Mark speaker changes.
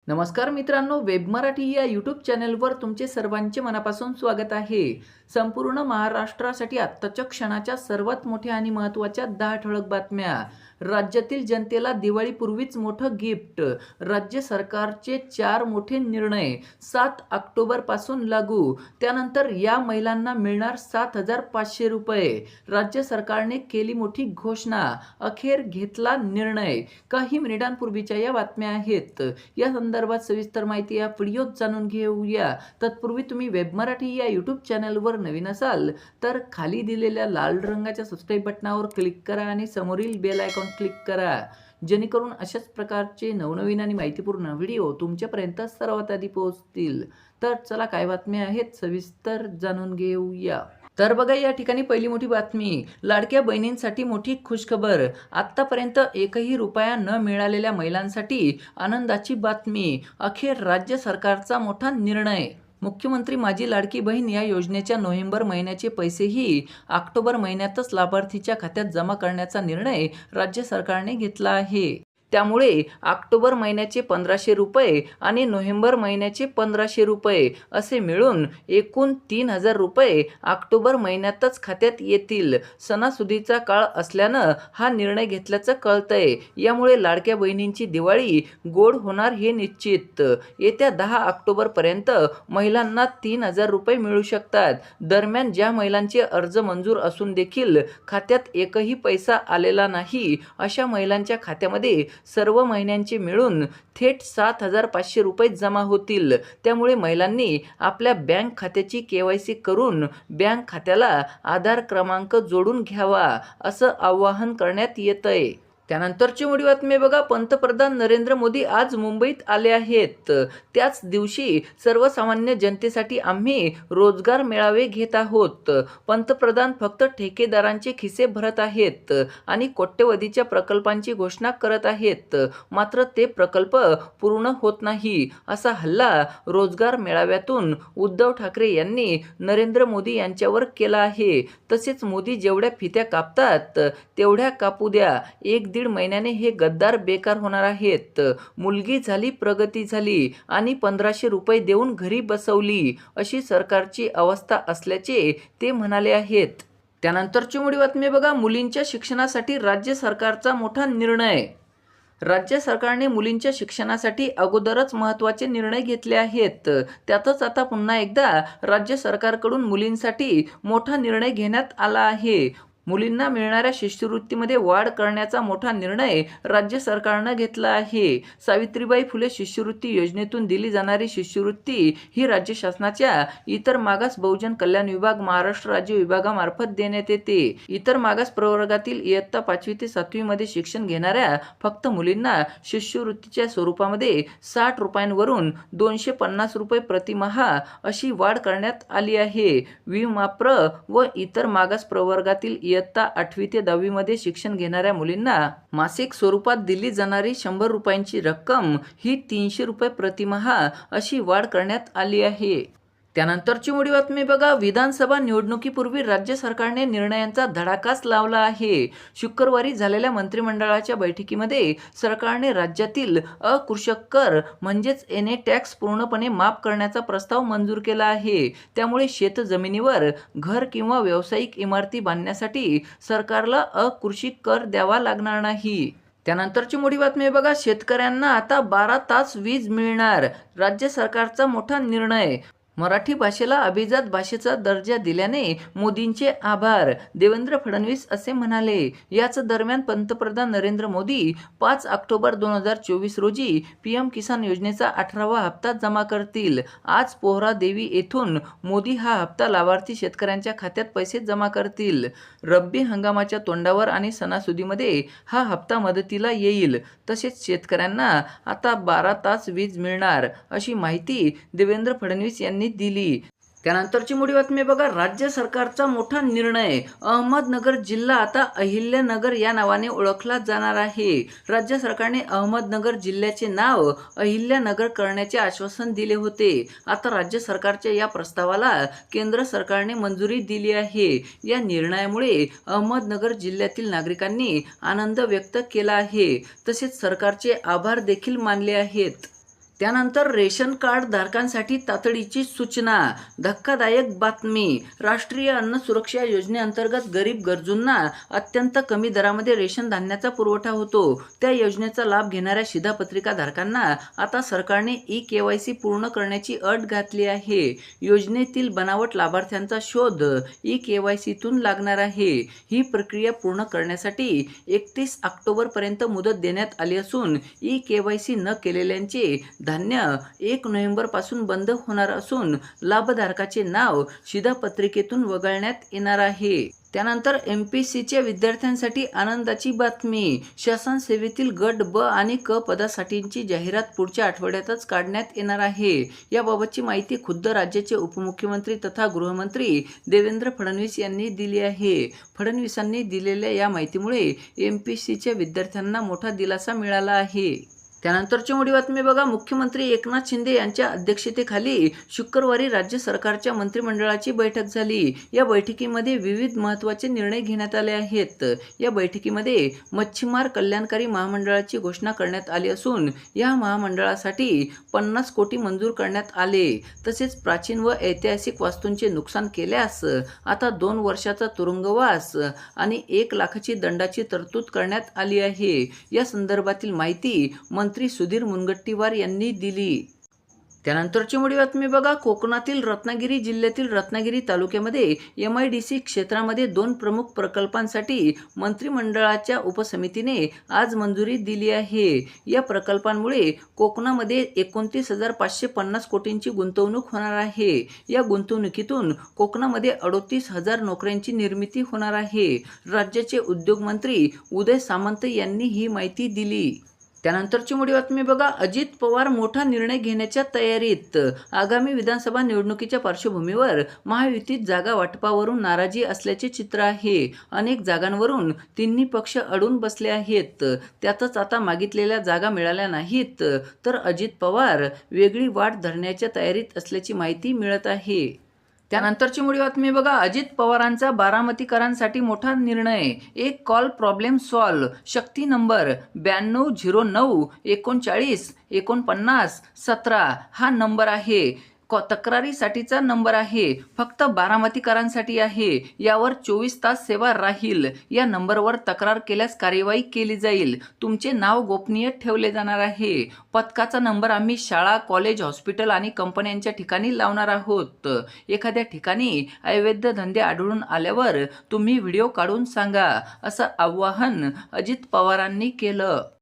Speaker 1: नमस्कार मित्रांनो, वेब मराठी या यूट्यूब चॅनलवर तुमचे सर्वांचे मनापासून स्वागत आहे। संपूर्ण महाराष्ट्रासाठी आत्ताच्या क्षणाच्या सर्वात मोठ्या आणि महत्त्वाच्या 10 ठळक बातम्या। राज्यातील जनतेला दिवाळीपूर्वीच मोठं गिफ्ट। राज्य सरकारचे 4 मोठे निर्णय 7 ऑक्टोबर पासून लागू। त्यानंतर या महिलांना मिळणार 7,500 रुपये। राज्य सरकारने केली मोठी घोषणा, अखेर घेतला निर्णय। काही मिनिटांपूर्वीच्या या बातम्या आहेत। या संदर्भात सविस्तर माहिती या व्हिडिओत जाणून घेऊया। तत्पूर्वी तुम्ही वेब मराठी या यूट्यूब चॅनलवर नवीन असाल तर खाली दिलेल्या लाल रंगाच्या सबस्क्राइब बटनावर क्लिक करा आणि समोरील बेल आयकॉन क्लिक करा, जेणेकरून अशाच प्रकारचे नवनवीन आणि माहितीपूर्ण व्हिडिओ तुमच्यापर्यंत सर्वात आधी पोहोचतील। तर चला काय बातम्या आहेत सविस्तर जाणून घेऊया। तर बघा, या ठिकाणी पहिली मोठी बातमी, लाडक्या बहिणींसाठी मोठी खुशखबर। आतापर्यंत एकही रुपया न मिळालेल्या महिलांसाठी आनंदाची बातमी, अखेर राज्य सरकारचा मोठा निर्णय। मुख्यमंत्री माझी लाडकी बहीण या योजनेच्या नोव्हेंबर महिन्याचे पैसेही ऑक्टोबर महिन्यातच लाभार्थीच्या खात्यात जमा करण्याचा निर्णय राज्य सरकारने घेतला आहे। त्यामुळे ऑक्टोबर महिन्याचे 1500 रुपये आणि नोव्हेंबर महिन्याचे 1500 रुपये असे मिळून एकूण 3000 रुपये ऑक्टोबर महिन्यातच खात्यात येतील। सणासुदीचा काळ असल्यानं हा निर्णय घेतल्याचं कळतंय। यामुळे लाडक्या बहिणींची दिवाळी गोड होणार हे निश्चित। येत्या 10 ऑक्टोबरपर्यंत महिलांना 3000 रुपये मिळू शकतात। दरम्यान ज्या महिलांचे अर्ज मंजूर असून देखील खात्यात एकही पैसा आलेला नाही, अशा महिलांच्या खात्यामध्ये सर्व महिन्यांचे मिळून थेट 7,500 रुपये जमा होतील। त्यामुळे महिलांनी आपल्या बँक खात्याची KYC करून बँक खात्याला आधार क्रमांक जोडून घ्यावा, असं आवाहन करण्यात येतंय। त्यानंतरची मोठी बातमी बघा, पंतप्रधान नरेंद्र मोदी आज मुंबईत आले आहेत। त्याच दिवशी सर्वसामान्य जनतेसाठी आम्ही रोजगार मेळावे घेत आहोत। पंतप्रधान फक्त ठेकेदारांचे खिसे भरत आहेत आणि कोट्यवधीच्या प्रकल्पांची घोषणा करत आहेत, मात्र ते प्रकल्प पूर्ण होत नाही, असा हल्ला रोजगार मेळाव्यातून उद्धव ठाकरे यांनी नरेंद्र मोदी यांच्यावर केला आहे। तसेच मोदी जेवढ्या फित्या कापतात तेवढ्या कापू द्या, 1-1.5 महिन्याने हे गद्दार बेकार होणार आहेत। मुलगी झाली, प्रगती झाली आणि 1500 रुपये देऊन घरी बसवली, अशी सरकारची अवस्था असल्याचे ते म्हणाले आहेत। त्यानंतरची मोठी बातमी बघा, मुलींच्या शिक्षणासाठी राज्य सरकारचा मोठा निर्णय। राज्य सरकारने मुलींच्या शिक्षणासाठी अगोदरच महत्त्वाचे निर्णय घेतले आहेत। त्यातच आता पुन्हा एकदा राज्य सरकारकडून मुलींसाठी मोठा निर्णय घेण्यात आला आहे। मुलींना मिळणाऱ्या शिष्यवृत्तीमध्ये वाढ करण्याचा मोठा निर्णय राज्य सरकारनं घेतला आहे। सावित्रीबाई फुले शिष्यवृत्ती योजनेतून दिली जाणारी शिष्यवृत्ती ही राज्य शासनाच्या इतर मागास बहुजन कल्याण विभाग महाराष्ट्र राज्य विभागामार्फत देण्यात येते। इतर मागास प्रवर्गातील इयत्ता 5वी ते 7वी मध्ये शिक्षण घेणाऱ्या फक्त मुलींना शिष्यवृत्तीच्या स्वरूपामध्ये 60 रुपयांवरून 250 रुपये प्रतिमाह अशी वाढ करण्यात आली आहे। विमाप्र व इतर मागास प्रवर्गातील इयत्ता 8वी ते 10वी मध्ये शिक्षण घेणाऱ्या मुलींना मासिक स्वरूपात दिली जाणारी 100 रुपयांची रक्कम ही 300 रुपये प्रतिमाह अशी वाढ करण्यात आली आहे। त्यानंतरची मोठी बातमी बघा, विधानसभा निवडणुकीपूर्वी राज्य सरकारने निर्णयांचा धडाकाच लावला आहे। शुक्रवारी झालेल्या मंत्रिमंडळाच्या बैठकीमध्ये सरकारने राज्यातील अकृषक कर म्हणजेच NA टॅक्स पूर्णपणे माफ करण्याचा प्रस्ताव मंजूर केला आहे। त्यामुळे शेतजमिनीवर घर किंवा व्यावसायिक इमारती बांधण्यासाठी सरकारला अकृषी कर द्यावा लागणार नाही। त्यानंतरची मोठी बातमी बघा, शेतकऱ्यांना आता 12 तास वीज मिळणार, राज्य सरकारचा मोठा निर्णय। मराठी भाषेला अभिजात भाषेचा दर्जा दिल्याने मोदींचे आभार, देवेंद्र फडणवीस असे म्हणाले। याच दरम्यान पंतप्रधान नरेंद्र मोदी 5 ऑक्टोबर 2024 रोजी PM किसान योजनेचा 18वा हप्ता जमा करतील। आज पोहरादेवी येथून मोदी हा हप्ता लाभार्थी शेतकऱ्यांच्या खात्यात पैसे जमा करतील। रब्बी हंगामाच्या तोंडावर आणि सणासुदीमध्ये हा हप्ता मदतीला येईल। तसेच शेतकऱ्यांना आता 12 तास वीज मिळणार, अशी माहिती देवेंद्र फडणवीस यांनी दिली। त्यानंतरची मोठी बातमी बघा, राज्य सरकारचा मोठा निर्णय। अहमदनगर जिल्हा आता अहिल्यानगर या नावाने ओळखला जाणार आहे। राज्य सरकारने अहमदनगर जिल्ह्याचे नाव अहिल्यानगर करण्याचे आश्वासन दिले होते। आता राज्य सरकारच्या या प्रस्तावाला केंद्र सरकारने मंजुरी दिली आहे। या निर्णयामुळे अहमदनगर जिल्ह्यातील नागरिकांनी आनंद व्यक्त केला आहे, तसेच सरकारचे आभार देखील मानले आहेत। त्यानंतर रेशन कार्ड धारकांसाठी तातडीची सूचना. धक्कादायक बातमी. राष्ट्रीय अन्न सुरक्षा योजनेअंतर्गत गरीब गरजूंना अत्यंत कमी दरामध्ये रेशन धान्याचा पुरवठा होतो. त्या योजनेचा लाभ घेणाऱ्या शिधापत्रिका धारकांना आता सरकारने ई-केवायसी पूर्ण करण्याची अट घातली आहे. योजनेतील बनावट लाभार्थ्यांचा शोध ई-केवायसीतून लागणार आहे. ही प्रक्रिया पूर्ण करण्यासाठी 31 ऑक्टोबरपर्यंत मुदत देण्यात आली असून ई-केवायसी न केलेल्यांचे धान्य 1 नोव्हेंबरपासून बंद होणार असून लाभधारकाचे नाव शिधापत्रिकेतून वगळण्यात येणार आहे. त्यानंतर MPSCच्या विद्यार्थ्यांसाठी आनंदाची बातमी. शासन सेवेतील गट ब आणि क पदासाठीची जाहिरात पुढच्या आठवड्यातच काढण्यात येणार आहे. याबाबतची माहिती खुद्द राज्याचे उपमुख्यमंत्री तथा गृहमंत्री देवेंद्र फडणवीस यांनी दिली आहे. फडणवीसांनी दिलेल्या या माहितीमुळे MPSCच्या विद्यार्थ्यांना मोठा दिलासा मिळाला आहे. त्यानंतरची मोठी बातमी बघा. मुख्यमंत्री एकनाथ शिंदे यांच्या अध्यक्षतेखाली शुक्रवारी राज्य सरकारच्या मंत्रिमंडळाची बैठक झाली. या बैठकीमध्ये विविध महत्त्वाचे निर्णय घेण्यात आले आहेत. या बैठकीमध्ये मच्छीमार कल्याणकारी महामंडळाची घोषणा करण्यात आली असून या महामंडळासाठी 50 कोटी मंजूर करण्यात आले. तसेच प्राचीन व ऐतिहासिक वास्तूंचे नुकसान केल्यास आता 2 वर्षाचा तुरुंगवास आणि 1 लाखाची दंडाची तरतूद करण्यात आली आहे. या संदर्भातील माहिती मंत्री सुधीर मुनगंटीवार यांनी दिली. त्यानंतरची मोठी बातमी बघा. कोकणातील रत्नागिरी जिल्ह्यातील रत्नागिरी तालुक्यामध्ये MIDC क्षेत्रामध्ये 2 प्रमुख प्रकल्पांसाठी मंत्रिमंडळाच्या उपसमितीने आज मंजुरी दिली आहे. या प्रकल्पांमुळे कोकणामध्ये 29,550 कोटींची गुंतवणूक होणार आहे. या गुंतवणुकीतून कोकणामध्ये 38,000 नोकऱ्यांची निर्मिती होणार आहे. राज्याचे उद्योगमंत्री उदय सामंत यांनी ही माहिती दिली. त्यानंतरची मोठी बातमी बघा. अजित पवार मोठा निर्णय घेण्याच्या तयारीत. आगामी विधानसभा निवडणुकीच्या पार्श्वभूमीवर महायुतीत जागा वाटपावरून नाराजी असल्याचे चित्र आहे. अनेक जागांवरून तिन्ही पक्ष अडून बसले आहेत. त्यातच आता मागितलेल्या जागा मिळाल्या नाहीत तर अजित पवार वेगळी वाट धरण्याच्या तयारीत असल्याची माहिती मिळत आहे. त्यानंतरची मोठी बातमी बघा. अजित पवारांचा बारामतीकरांसाठी मोठा निर्णय. एक कॉल प्रॉब्लेम सॉल्व. शक्ती नंबर 9209 39 49 17 हा नंबर आहे. तक्रारीसाठीचा नंबर आहे. फक्त बारामतीकरांसाठी आहे. यावर 24 तास सेवा राहील. या नंबरवर तक्रार केल्यास कार्यवाही केली जाईल. तुमचे नाव गोपनीय ठेवले जाणार आहे. पथकाचा नंबर आम्ही शाळा, कॉलेज, हॉस्पिटल आणि कंपन्यांच्या ठिकाणी लावणार आहोत. एखाद्या ठिकाणी अवैध धंदे आढळून आल्यावर तुम्ही व्हिडिओ काढून सांगा, असं आवाहन अजित पवारांनी केलं.